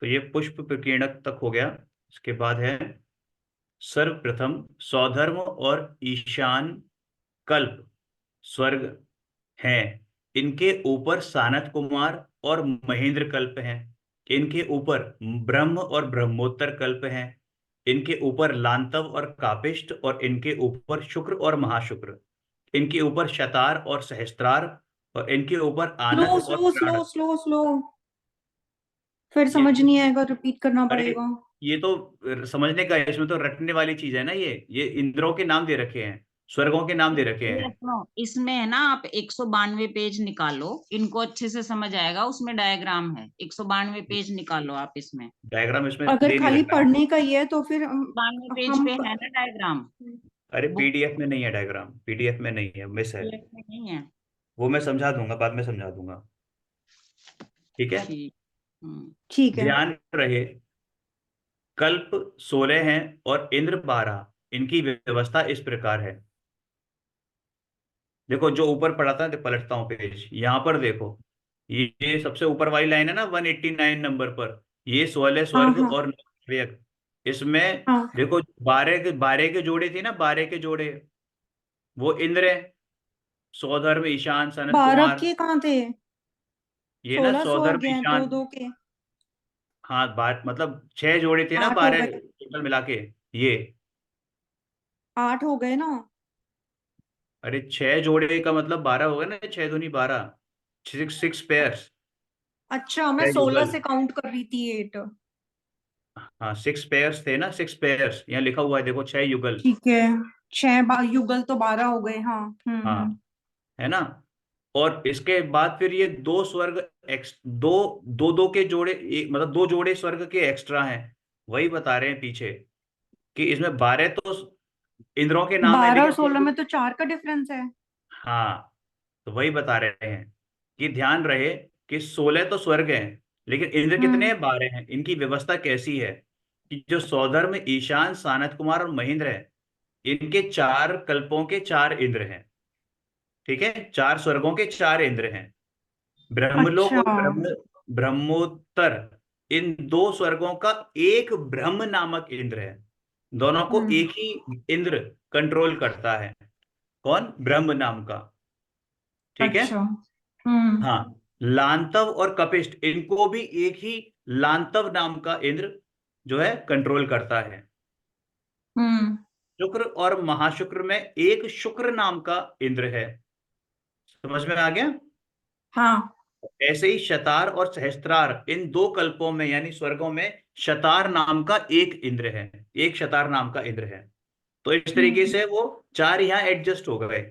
S1: तो ये पुष्प प्रकीर्णक तक हो गया। इसके बाद है सर्वप्रथम सौधर्म और ईशान कल्प स्वर्ग हैं, इनके ऊपर सानत कुमार और महेंद्र कल्प हैं, इनके ऊपर ब्रह्म और ब्रह्मोत्तर कल्प हैं, इनके ऊपर लांतव और कापिष्ट, और इनके ऊपर शुक्र और महाशुक्र, इनके ऊपर शतार और सहस्त्रार, और इनके ऊपर
S2: स्लो
S1: आनत और
S2: स्लो
S1: प्राण।
S2: स्लो स्लो स्लो, फिर
S1: ये
S2: समझ नहीं आएगा, रिपीट करना
S1: अरे
S2: पड़ेगा।
S1: ये तो समझने का है, इसमें तो रटने वाली चीज है ना। ये इंद्रों के नाम दे रखे हैं, स्वर्गों के नाम दे रखे
S3: ये
S1: हैं।
S3: सुनो, इसमें है ना, आप 192 पेज निकालो, इनको अच्छे से समझ आएगा, उसमें डायग्राम है। 192 पेज निकालो आप इसमें।
S1: डायग्राम इसमें
S2: अगर
S1: दे नहीं
S2: खाली
S1: रखा है।
S2: पढ़ने का ही है तो फिर
S3: 92 पेज
S2: हम
S3: पे है ना डायग्राम।
S1: अरे
S3: बुक
S1: पीडीएफ में नहीं है डायग्राम, पीडीएफ में नहीं है, मिस है।
S3: में नहीं है।
S1: वो मैं समझा दूंगा, बाद में समझा दूंगा। ठीक है।
S3: ठीक।
S2: ठीक है।
S1: ध्यान रहे, कल्प 16 हैं और इंद्र 12। इनकी व्यवस्था इस प्रकार है। देखो जो ऊपर पढ़ा था, पलटता हूँ पेज, यहाँ पर देखो। ये सबसे ऊपर वाली लाइन है ना 189 नंबर पर, ये 16
S2: हाँ
S1: स्वर्ग
S2: हाँ
S1: और 9 यज्ञ। इसमें
S2: हाँ।
S1: देखो 12 के जोड़े थे ना, 12 के जोड़े, वो इंद्र है, सौधर्म ईशान सनत
S2: 12
S1: कुमार।
S2: के कहाँ थे?
S1: ये ना
S2: 16
S1: सौधर्म
S2: स्वर्ग हैं, दो
S1: ईशान।
S2: दो के
S1: हाँ, बात मतलब 6 जोड़े थे ना,
S2: 8 हो
S1: 12
S2: गए।
S1: टोटल मिला के। ये
S2: 8 हो गए ना।
S1: अरे 6 जोड़े का मतलब 12 हो गए ना, 6 दूनी 12, 6 पेयर्स,
S2: अच्छा, मैं
S1: 6
S2: 16
S1: युगल।
S2: से काउंट कर रही थी 8।
S1: हाँ 6 पेयर्स थे ना, 6 पेयर्स यहाँ लिखा हुआ है, देखो 6 युगल।
S2: ठीक है, युगल तो 12 हो गए। हाँ।
S1: हाँ, है ना। और इसके बाद फिर ये दो स्वर्ग दो दो दो के जोड़े, एक मतलब 2 जोड़े स्वर्ग के एक्स्ट्रा हैं। वही बता रहे हैं पीछे कि इसमें 12 तो इंद्रों के नाम है,
S2: 12 और
S1: लेकिन
S2: 16
S1: स्वर्ग।
S2: में तो 4 का डिफरेंस है।
S1: हाँ, तो वही बता रहे हैं कि ध्यान रहे कि 16 तो स्वर्ग हैं, लेकिन इंद्र कितने
S2: हम्म।
S1: हैं? 12 हैं। इनकी व्यवस्था कैसी है कि जो सौधर्म ईशान सानत कुमार और महेंद्र है, इनके 4 कल्पों के 4 इंद्र हैं। ठीक है, 4 स्वर्गों के 4 इंद्र हैं। ब्रह्मलोक
S2: अच्छा।
S1: और ब्रह्मोत्तर, इन 2 स्वर्गों का एक ब्रह्म नामक इंद्र है। दोनों को
S2: हम्म।
S1: एक ही इंद्र कंट्रोल करता है। कौन? ब्रह्म नाम का। ठीक है।
S2: अच्छा। हम्म।
S1: हाँ, लांतव और कपिष्ट, इनको भी एक ही लांतव नाम का इंद्र जो है कंट्रोल करता है।
S2: हम्म।
S1: शुक्र और महाशुक्र में एक शुक्र नाम का इंद्र है। समझ में आ गया?
S2: हाँ।
S1: ऐसे ही शतार और सहस्त्रार, इन 2 कल्पों में यानी स्वर्गों में शतार नाम का एक इंद्र है, एक शतार नाम का इंद्र है। तो इस तरीके
S2: हम्म।
S1: से वो 4 यहाँ एडजस्ट हो गए।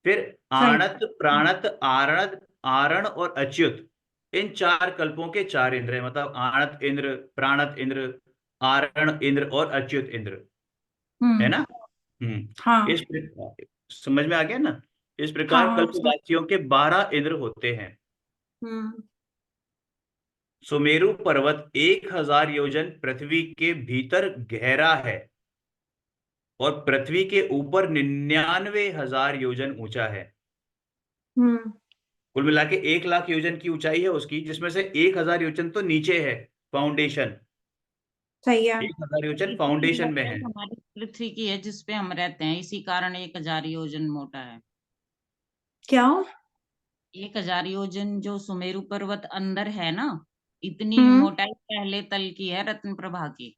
S1: फिर
S2: सही।
S1: आणत प्राणत आरणत आरण और अच्युत, इन 4 कल्पों के 4 इंद्र हैं, मतलब आणत इंद्र, प्राणत इंद्र, आरण इंद्र और अच्युत इंद्र, है
S2: हम्म।
S1: ना।
S2: हाँ
S1: इस प्रकार समझ में आ गया ना। इस
S2: हाँ
S1: प्रकार
S2: हाँ, सब।
S1: कल्पवासियों के 12 इंद्र होते हैं।
S2: हम्म।
S1: सुमेरु पर्वत 1000 योजन पृथ्वी के भीतर गहरा है, और पृथ्वी के ऊपर 99,000 योजन ऊंचा है।
S2: हम्म।
S1: कुल मिला के 1 लाख योजन की ऊंचाई है उसकी, जिसमें से 1000 योजन तो नीचे है, फाउंडेशन।
S2: सही है।
S1: 1000 योजन
S3: इतनी
S1: फाउंडेशन में
S3: मोटाई
S1: है।
S3: हमारी पृथ्वी की है जिसपे हम रहते हैं, इसी कारण 1000 योजन मोटा है।
S2: क्या?
S3: 1000 योजन जो सुमेरु पर्वत अंदर है ना, इतनी
S2: हम्म।
S3: मोटाई पहले तल की है रत्न प्रभा की।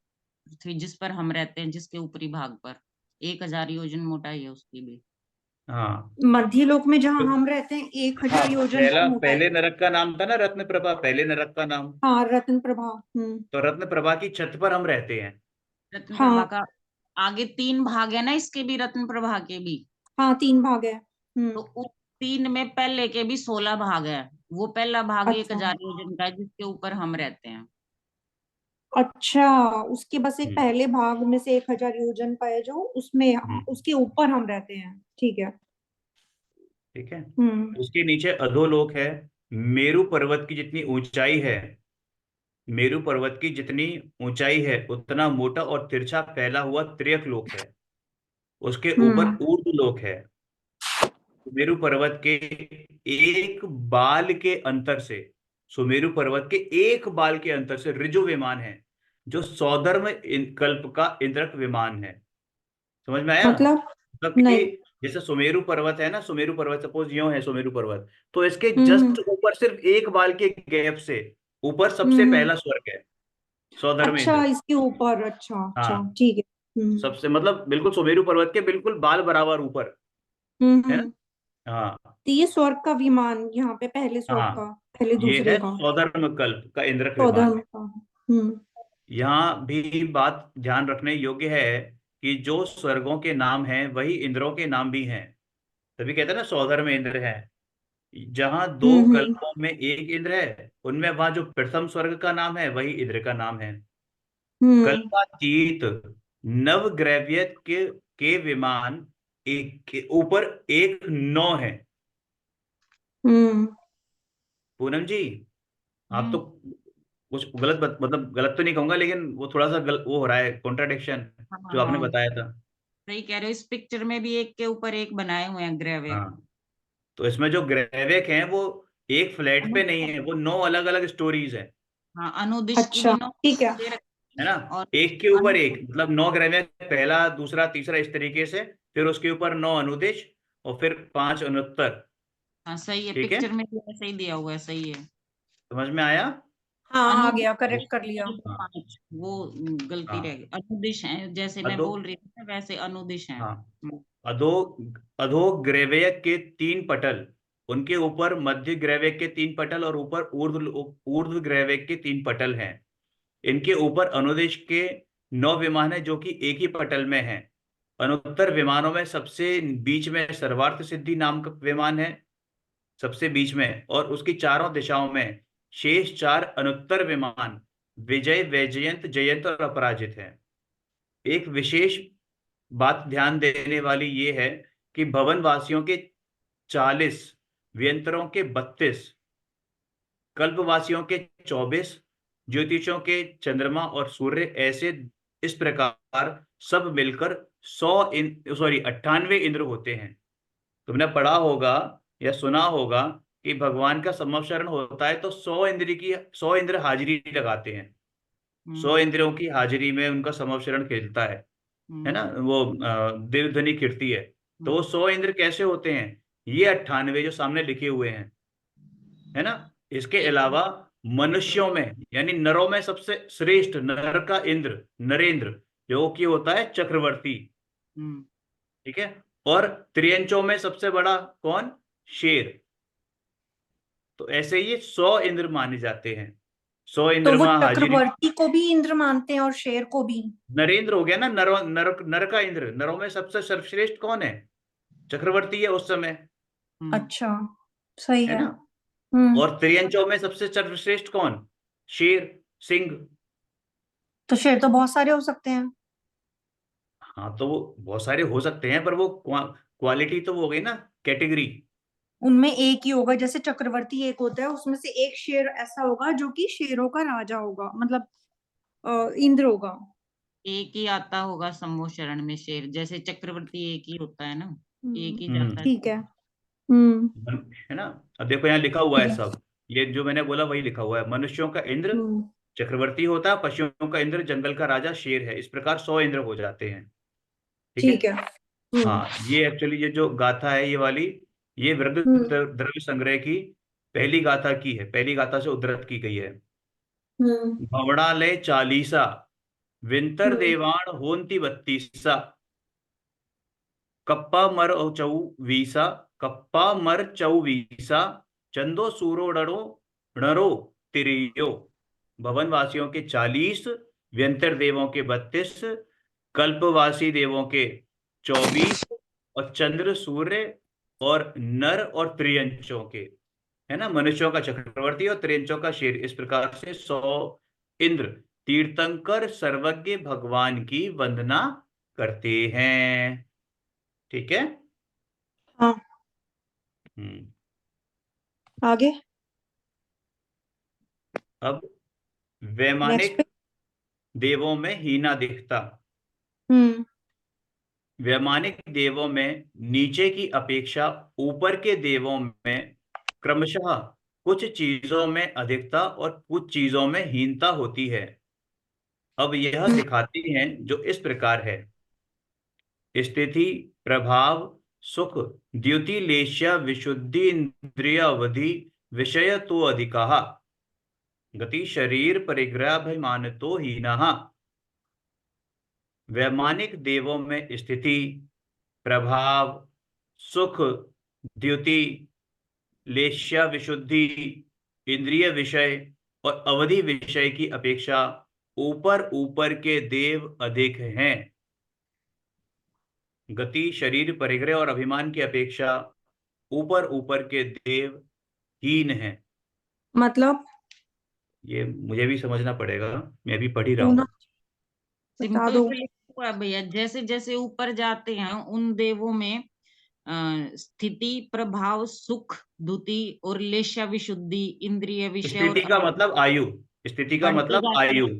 S3: पृथ्वी जिस पर हम रहते हैं, जिसके ऊपरी भाग पर 1000 योजन मोटाई है उसकी भी।
S1: हाँ
S2: मध्य लोक में जहां
S1: तो
S2: हम रहते हैं
S1: हाँ,
S2: 1000 योजन का
S1: पहला
S2: मोटाई
S1: पहले
S2: है।
S1: नरक का नाम था ना रत्न प्रभा, पहले नरक का नाम।
S2: हाँ, रत्न प्रभा। हम्म।
S1: तो रत्न प्रभा की छत पर हम रहते हैं।
S3: रत्न प्रभा
S2: हाँ
S3: का आगे 3 भाग है ना, इसके भी, रत्न प्रभा के भी।
S2: हाँ, 3 भाग है।
S3: तो उस 3 में पहले के भी 16 भाग है। वो पहला भाग
S2: अच्छा
S3: 1000 योजन का है जिसके ऊपर हम रहते हैं।
S2: अच्छा, उसके बस एक
S1: हम्म
S2: पहले भाग में से 1000 योजन का है जो उसमें,
S1: हम्म
S2: उसके ऊपर हम रहते हैं। ठीक है।
S1: ठीक है।
S2: हम्म।
S1: उसके नीचे अधोलोक है। मेरु पर्वत की जितनी ऊंचाई है, मेरु पर्वत की जितनी ऊंचाई है उतना मोटा और तिरछा फैला हुआ त्रियक लोक है। उसके ऊपर
S2: हम्म।
S1: ऊर्ध्व लोक है। मेरु पर्वत के एक बाल के अंतर से, सुमेरु पर्वत के एक बाल के अंतर से ऋजु विमान है, जो सौधर्म कल्प का इंद्रक विमान है। समझ में आया?
S2: मतलब
S1: मतलब
S2: नहीं।
S1: कि जैसे सुमेरु पर्वत है ना, सुमेरु पर्वत सपोज यूं है सुमेरु पर्वत, तो इसके
S2: हम्म
S1: जस्ट ऊपर सिर्फ एक बाल के गैप से ऊपर सबसे
S2: हम्म।
S1: पहला स्वर्ग है, सौधर्म
S2: अच्छा,
S1: इंद्र।
S2: इसके ऊपर, अच्छा अच्छा,
S1: हाँ,
S2: ठीक है।
S1: सबसे मतलब बिल्कुल सुमेरु पर्वत के बिल्कुल बाल बराबर ऊपर, है
S2: हम्म।
S1: ना। हाँ
S2: तो ये स्वर्ग का विमान यहाँ पे, पहले स्वर्ग
S1: हाँ,
S2: का, पहले
S1: ये
S2: दूसरे
S1: है
S2: का,
S1: सौधर्म कल्प का इंद्रक विमान।
S2: चौदह का। हम्म
S1: यहाँ भी बात ध्यान रखने योग्य है कि जो स्वर्गों के नाम हैं वही इंद्रों के नाम भी हैं। तभी कहते हैं ना सौधर्म इंद्र है। जहाँ दो
S2: हम्म।
S1: कल्पों में एक इंद्र है, उनमें वहां जो प्रथम स्वर्ग का नाम है वही इंद्र का नाम है।
S2: हम्म
S1: कल्पातीत नवग्रव्य के विमान एक के ऊपर एक नौ है।
S2: हम्म।
S1: पूनम जी, आप तो
S3: हम्म।
S1: कुछ गलत मतलब गलत तो नहीं कहूंगा, लेकिन वो थोड़ा सा वो हो रहा है कॉन्ट्राडिक्शन
S3: हाँ
S1: जो आपने
S3: हाँ,
S1: बताया था।
S3: सही कह रहे हो, इस पिक्चर में भी एक के ऊपर एक बनाए हुए हैं ग्रेवे।
S1: हाँ, तो इसमें जो ग्रैविक हैं वो एक फ्लैट पे नहीं है, वो 9 अलग अलग स्टोरीज है।
S3: हाँ, अनुदिश की भी
S2: अच्छा,
S3: नौ
S2: ठीक है।
S3: दे रखी
S1: है
S3: है,
S1: ना,
S3: और
S1: एक के ऊपर एक,
S3: अनु
S1: मतलब 9 ग्रैविक, पहला दूसरा तीसरा इस तरीके से, फिर उसके ऊपर 9 अनुदिश, और फिर 5 अनुत्तर।
S3: हाँ सही है,
S1: ठीक है,
S3: पिक्चर में भी ऐसे ही दिया हुआ है, सही है।
S1: समझ में आया?
S2: हाँ, आ
S3: अनुदिश
S2: गया,
S3: की
S2: करेक्ट कर लिया।
S1: हाँ
S3: 5, वो गलती रह
S1: हाँ।
S3: गई, अनुदिश है, जैसे मैं
S1: अधो
S3: बोल रही थी ना वैसे अनुदिश है।
S1: हाँ, अधो अधो ग्रैविक के 3 पटल, उनके ऊपर मध्य ग्रैविक के 3 पटल, और ऊपर ऊर्ध्व ऊर्ध्व ग्रैविक के 3 पटल हैं। इनके ऊपर अनुदेश के 9 विमान है जो कि एक ही पटल में है। अनुत्तर विमानों में सबसे बीच में सर्वार्थ सिद्धि नाम का विमान है, सबसे बीच में, और उसकी चारों दिशाओं में शेष 4 अनुत्तर विमान विजय, वैजयंत, जयंत और अपराजित हैं। एक विशेष बात ध्यान देने वाली ये है कि भवन वासियों के 40, व्यंतरों के 32, कल्पवासियों के 24, ज्योतिषों के चंद्रमा और सूर्य, ऐसे इस प्रकार सब मिलकर 98 इंद्र होते हैं। तुमने पढ़ा होगा या सुना होगा कि भगवान का संवत्सरण होता है तो 100 इंद्र हाजिरी लगाते हैं। 100
S3: हम्म
S1: इंद्रियों की हाजिरी में उनका संवत्सरण खेलता है ना,
S3: हम्म
S1: वो देवध्वनि कीर्ति है। तो वो
S3: हम्म
S1: 100 इंद्र कैसे होते हैं? ये 98 जो सामने लिखे हुए हैं, है ना। इसके
S3: एक
S1: अलावा मनुष्यों में यानी नरों में सबसे श्रेष्ठ नर का इंद्र नरेंद्र, जो कि होता है चक्रवर्ती।
S3: हम्म
S1: ठीक है, और त्रियंचों में सबसे बड़ा कौन? शेर। तो ऐसे ये 100 इंद्र माने जाते हैं। 100
S2: तो
S1: इंद्र
S2: वो
S1: वहां हाजिरी।
S2: चक्रवर्ती को भी इंद्र मानते हैं और शेर को भी?
S1: नरेंद्र हो गया ना, नर का इंद्र। नरों में सबसे सर्वश्रेष्ठ कौन है? चक्रवर्ती है उस समय,
S3: हम्म
S2: अच्छा, सही
S1: है
S2: है।
S1: ना।
S2: हम्म।
S1: और त्रियंचों में सबसे सर्वश्रेष्ठ कौन? शेर, सिंह।
S2: तो शेर तो बहुत सारे हो सकते हैं।
S1: हाँ, तो वो बहुत सारे हो सकते हैं, पर वो क्वालिटी तो वो हो गई ना, कैटेगरी।
S2: उनमें एक ही होगा, जैसे चक्रवर्ती एक होता है, उसमें से एक शेर ऐसा होगा जो कि शेरों का राजा होगा, मतलब इंद्र होगा।
S3: एक ही आता होगा सम्मोहन में शेर, जैसे चक्रवर्ती एक ही होता है ना, एक ही जाता है।
S2: ठीक है। हम्म
S1: है ना। अब देखो यहाँ लिखा हुआ है सब, ये जो मैंने बोला वही लिखा हुआ है। मनुष्यों का इंद्र
S2: हम्म।
S1: चक्रवर्ती होता है, पशुओं का इंद्र जंगल का राजा शेर है। इस प्रकार 100 इंद्र हो जाते हैं। ठीक है।
S2: ठीक है।
S1: हाँ, ये एक्चुअली ये जो गाथा है ये वाली, ये वृद्ध
S2: हम्म
S1: द्रव्य संग्रह की पहली गाथा की है, पहली गाथा से उद्धृत की गई है।
S2: हम्म
S1: भवड़ालय चालीसा, विंतर
S2: हम्म
S1: देवाण होंति बत्तीसा, कप्पा मर चौवीसा, कप्पा मर चौवीसा, चंदो सूरो डरो णरो तिरियो। भवन वासियों के 40, व्यंतर देवों के 32, कल्पवासी देवों के 24, और चंद्र सूर्य और नर और त्रियंचों के, है ना, मनुष्यों का चक्रवर्ती और त्रियंचों का शेर। इस प्रकार से 100 इंद्र तीर्थंकर सर्वज्ञ भगवान की वंदना करते हैं। ठीक है।
S2: हाँ,
S1: हम्म।
S2: आगे।
S1: अब
S2: नेक्स्ट
S1: वैमानिक
S2: पे।
S1: देवों में हीना दिखता।
S2: हम्म
S1: वैमानिक देवों में नीचे की अपेक्षा ऊपर के देवों में क्रमशः कुछ चीजों में अधिकता और कुछ चीजों में हीनता होती है। अब यह दिखाती हैं जो इस प्रकार है। स्थिति, प्रभाव, सुख, द्युति, लेश्य, विशुद्धि, इंद्रिय अवधि, विषय तो अधिकाः, गति, शरीर, परिग्रहाभिमान तो हीनः। वैमानिक देवों में स्थिति, प्रभाव, सुख, द्युति, लेश्य, विशुद्धि, इंद्रिय विषय और अवधि विषय की अपेक्षा ऊपर ऊपर के देव अधिक हैं। गति, शरीर, परिग्रह और अभिमान की अपेक्षा ऊपर ऊपर के देव हीन हैं।
S2: मतलब
S1: ये मुझे भी समझना पड़ेगा, मैं भी पढ़ ही रहा
S2: पूना
S1: हूँ।
S2: बता
S3: सिंपल
S2: दो।
S3: फीलिंग हुआ है भैया, जैसे जैसे ऊपर जाते हैं उन देवों में स्थिति, प्रभाव, सुख, द्युति और लेशा, विशुद्धि, इंद्रिय विषय और
S1: स्थिति का मतलब आयु, स्थिति का
S3: बढ़ती
S1: मतलब
S3: जाती
S1: आयु,
S3: है।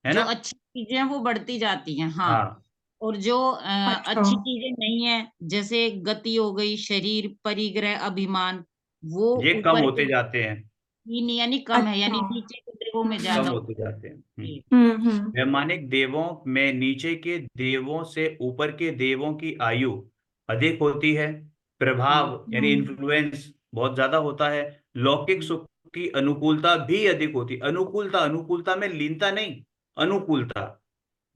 S1: है
S3: जो
S1: ना?
S3: अच्छी चीजें हैं वो बढ़ती जाती हैं, हाँ।
S1: हाँ,
S3: और जो
S2: अच्छा।
S3: अच्छी चीजें नहीं है, जैसे गति हो गई, शरीर, परिग्रह, अभिमान, वो
S1: ये कम
S3: ऊपर
S1: होते
S3: के
S1: जाते हैं,
S3: तीन यानी कम है, यानी
S2: अच्छा।
S3: नीचे के देवों में
S1: कम
S3: ज्यादा
S1: होते जाते हैं।
S3: होती है।
S1: वैमानिक देवों में नीचे के देवों से ऊपर के देवों की आयु अधिक होती है। प्रभाव यानी इन्फ्लुएंस बहुत ज्यादा होता है। लौकिक सुख की अनुकूलता भी अधिक होती है। अनुकूलता, अनुकूलता में लीनता नहीं, अनुकूलता,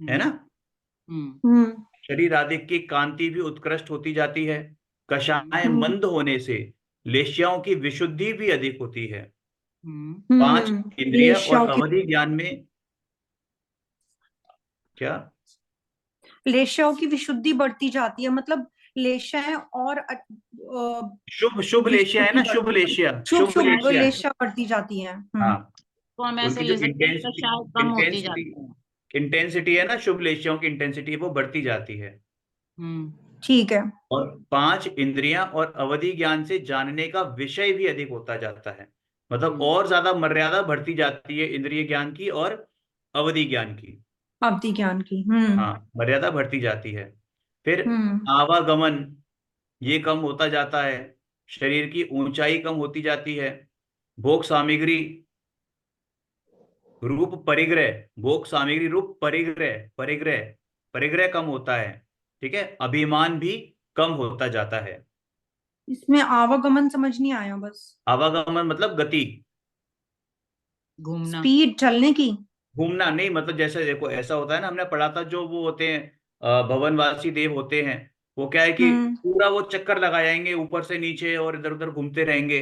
S1: है ना?
S3: हम्म
S1: शरीर आदि की कांति भी उत्कृष्ट होती जाती है। कषाय मंद होने से लेश्याओं की विशुद्धि भी अधिक होती है। पांच इंद्रिय और
S2: लेश्याओं की
S1: अवधि ज्ञान में क्या?
S2: लेश्याओं की विशुद्धि बढ़ती जाती है, मतलब लेश्याएं और
S1: शुभ शुभ लेशिया है
S2: विशुद्धि
S1: ना, शुभ
S2: बढ़ती,
S1: लेशिया,
S2: शुभ
S1: शुभ
S2: शुभ
S1: लेशिया।
S2: लेश्या बढ़ती जाती है।
S1: हाँ,
S3: तो हम ऐसे
S1: उनकी जो
S3: ले सकते हैं कि
S1: इंटेंसिटी,
S3: शायद कम होती
S1: इंटेंसिटी,
S3: जाती है।
S1: इंटेंसिटी है ना, शुभ लेशियाओं की इंटेंसिटी वो बढ़ती जाती है।
S2: ठीक है।
S1: और पांच इंद्रियां और अवधि ज्ञान से जानने का विषय भी अधिक होता जाता है। मतलब और ज्यादा मर्यादा बढ़ती जाती है इंद्रिय ज्ञान की और अवधि ज्ञान की।
S2: अवधि ज्ञान की।
S1: हाँ, मर्यादा बढ़ती जाती है। फिर
S2: हम्म
S1: आवागमन, ये कम होता जाता है। शरीर की ऊंचाई कम होती जाती है। भोग सामग्री, रूप परिग्रह, भोग सामग्री, रूप परिग्रह, परिग्रह, परिग्रह कम होता है। ठीक है, अभिमान भी कम होता जाता है।
S2: इसमें आवागमन समझ नहीं आया बस।
S1: आवागमन मतलब गति,
S3: घूमना।
S2: स्पीड चलने की।
S1: घूमना नहीं। मतलब जैसे देखो, ऐसा होता है ना, हमने पढ़ा था, जो वो होते हैं भवनवासी देव होते हैं, वो क्या है कि
S2: हम्म
S1: पूरा वो चक्कर लगा जाएंगे ऊपर से नीचे और इधर उधर घूमते रहेंगे,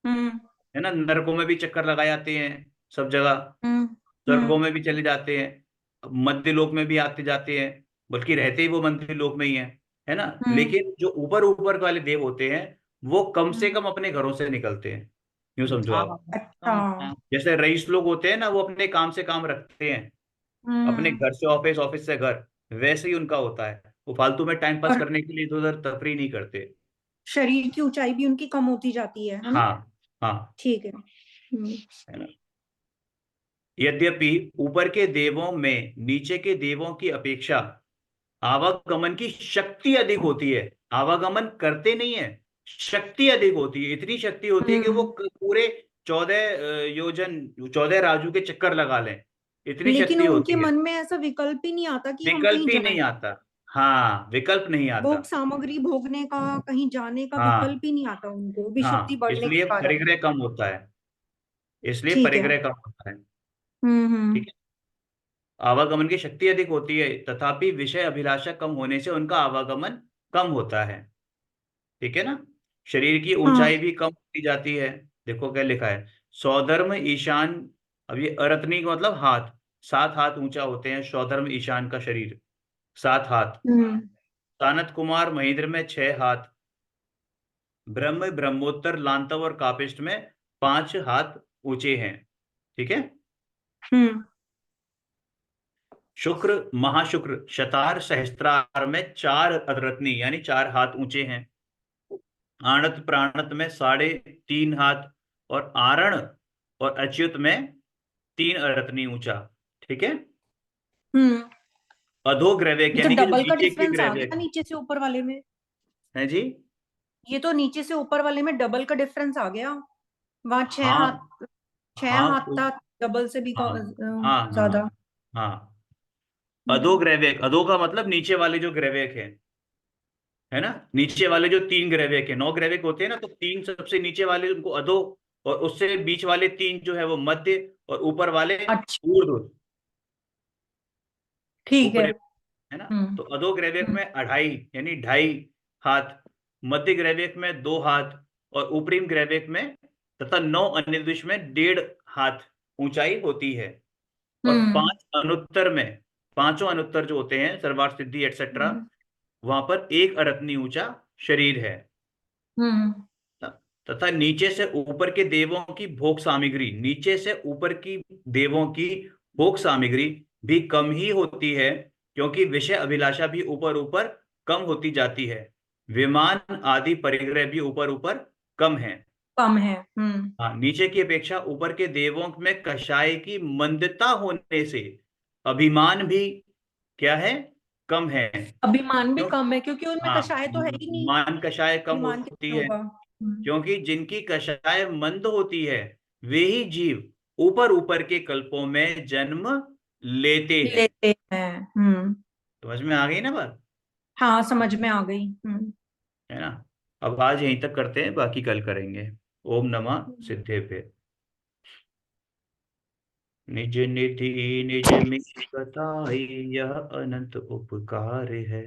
S2: हम्म
S1: है ना? नरकों में भी चक्कर लगा जाते हैं, सब जगह।
S2: हम्म
S1: स्वर्गों
S2: हम्म
S1: में भी चले जाते हैं, मध्य लोक में भी आते जाते हैं, बल्कि रहते ही वो मध्य लोक में ही है ना?
S2: हम्म
S1: लेकिन जो ऊपर ऊपर वाले देव होते हैं, वो कम से
S2: हम्म।
S1: कम अपने घरों से निकलते हैं। यूं समझो आप,
S3: आवागमन
S2: अच्छा।
S3: कम होता है।
S1: जैसे रईस लोग होते हैं ना, वो अपने काम से काम रखते हैं, अपने
S2: हम्म।
S1: घर से ऑफिस, ऑफिस से घर, वैसे ही उनका होता है। वो फालतू में टाइम पास
S2: और
S1: करने के लिए इधर उधर तफरी नहीं करते।
S2: शरीर की ऊंचाई भी उनकी कम होती जाती है ना?
S1: हाँ, हाँ,
S2: ठीक है।
S1: है ना? यद्यपि ऊपर के देवों में नीचे के देवों की अपेक्षा आवागमन की शक्ति अधिक होती है। आवागमन करते नहीं है, शक्ति अधिक होती है। इतनी शक्ति होती है कि वो
S2: हम्म।
S1: पूरे 14 योजन, 14 राजू के चक्कर लगा लें, इतनी
S2: लेकिन
S1: शक्ति
S2: उनके
S1: होती है।
S2: मन में ऐसा विकल्प ही नहीं आता कि हम
S1: विकल्प
S2: कहीं
S1: ही
S2: जाएं।
S1: नहीं आता। हाँ, विकल्प नहीं आता।
S2: भोग सामग्री भोगने का, कहीं जाने का विकल्प
S1: हाँ,
S2: ही नहीं आता उनको, विशुद्धि
S1: हाँ,
S2: बढ़ने के
S1: इसलिए
S2: कारण।
S1: परिग्रह कम होता है, इसलिए
S2: ठीक है।
S1: परिग्रह कम होता है।
S2: हम्म।
S1: ठीक है, आवागमन की शक्ति अधिक होती है, तथापि विषय अभिलाषा कम होने से उनका आवागमन कम होता है। ठीक है ना? शरीर की ऊंचाई
S2: हाँ।
S1: भी कम होती जाती है। देखो क्या लिखा है, सौधर्म ईशान। अब ये अरत्नी का मतलब हाथ, 7 हाथ ऊंचा होते हैं सौधर्म ईशान का शरीर, 7 हाथ।
S2: हम्म
S1: सानत कुमार महेंद्र में 6 हाथ। ब्रह्म, ब्रह्मोत्तर, लांतव और कापिष्ट में 5 हाथ ऊंचे हैं। ठीक है।
S2: हम्म
S1: शुक्र, महाशुक्र, शतार, सहस्त्रार में 4 रत्नी यानी 4 हाथ ऊंचे हैं। आणत, प्राणत में 3.5 हाथ, और आरण और अच्युत में 3 रत्नी ऊंचा। ठीक है।
S2: हम्म।
S1: अधोग्रैविक
S2: ये तो
S1: यानी कि जो
S2: डबल का
S1: नीचे के
S2: डिफरेंस आ
S1: ग्रैविक
S2: गया नीचे से ऊपर वाले में।
S1: है जी।
S2: ये तो नीचे से ऊपर वाले में डबल का डिफरेंस आ गया। वहाँ छह
S1: हाँ
S2: हाथ, छह
S1: हाँ
S2: हाथ था, डबल से भी
S1: हाँ हाँ
S2: ज्यादा।
S1: हाँ हाँ। अधोग्रैविक, अधो का मतलब नीचे वाले जो ग्रैविक है ना, नीचे वाले जो 3 ग्रैविक है, 9 ग्रैविक होते हैं ना, तो 3 सबसे नीचे वाले उनको अधो, और उससे बीच वाले 3 जो है वो मध्य, और ऊपर वाले
S2: अच्छा,
S1: ऊर्ध्व,
S2: ठीक है।
S1: ऊपर, है ना।
S2: हम्म
S1: तो अधोग्रैविक
S2: हम्म
S1: में 2.5 यानी 2.5 हाथ, मध्य ग्रैविक में 2 हाथ, और ऊपरी ग्रैविक में तथा 9 अनुदिश में 1.5 हाथ ऊंचाई होती है। और
S2: हम्म
S1: 5 अनुत्तर में, पांचों अनुत्तर जो होते हैं सर्वार्थ सिद्धि एक्सेट्रा,
S2: हम्म
S1: वहां पर 1 अरत्नी ऊंचा शरीर है।
S2: हम्म
S1: तथा नीचे से ऊपर के देवों की भोग सामग्री, नीचे से ऊपर की देवों की भोग सामग्री भी कम ही होती है, क्योंकि विषय अभिलाषा भी ऊपर ऊपर कम होती जाती है। विमान आदि परिग्रह भी ऊपर ऊपर कम है।
S2: कम है।
S1: हाँ, नीचे की अपेक्षा ऊपर के देवों में कषाय की मंदता होने से अभिमान भी क्या है, कम है।
S2: अभिमान भी
S1: क्यों?
S2: कम है क्योंकि उनमें
S1: हाँ,
S2: कषाय तो है ही नहीं।
S1: मान कषाय कम
S2: अभिमान
S1: होती
S2: कैसे
S1: है,
S2: होगा?
S1: क्योंकि जिनकी कषाय मंद होती है वे ही जीव ऊपर ऊपर के कल्पों में जन्म लेते हैं।
S2: लेते हैं।
S1: समझ में आ गई ना बात,
S2: हाँ, समझ में आ गई।
S1: है ना। अब आज यहीं तक करते हैं, बाकी कल करेंगे। ओम नमः
S2: हम्म
S1: सिद्धेभ्य। निज निधि निज में कथाई, यह अनंत उपकार है।